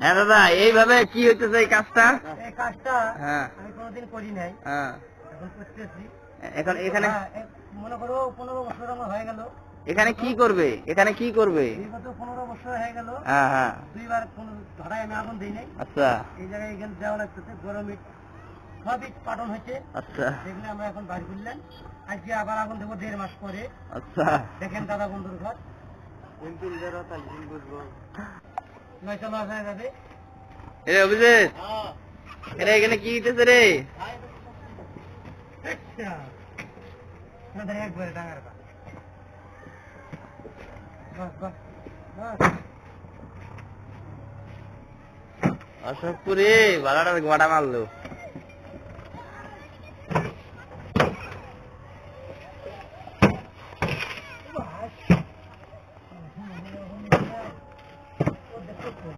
হ্যাঁ দাদা, এইভাবে কি হইতেছে এই কাজটা? এই কাজটা হ্যাঁ আমি কোনোদিন করি নাই, হ্যাঁ। এখন করতেছি। এখন এখানে মনে করো 15 বছর আমার হয়ে গেল। এখানে কি করবে? এখানে কি করবে? বিগত 15 বছর হয়ে গেল। হ্যাঁ হ্যাঁ। দুইবার কোন ধরায় আমি আগুন দিই নাই। আচ্ছা এই জায়গায় এখানে দেওয়া লাগতেছে, গরম ইট সব ইট পাটন হয়েছে। আচ্ছা সেগুলো আমরা এখন বাইর করলাম। আজকে আবার আগুন দেবো 1.5 মাস পরে। আচ্ছা। দেখেন দাদা বন্ধুর ঘর নয়তো লস হয়ে যাবে। এরে অভিজিৎ, এরে এখানে কি হইতেছে রে? একবারে ডাঙার পা। বাস বাস বাস। অশোকপুরে বালাটার গোয়াটা মারলো।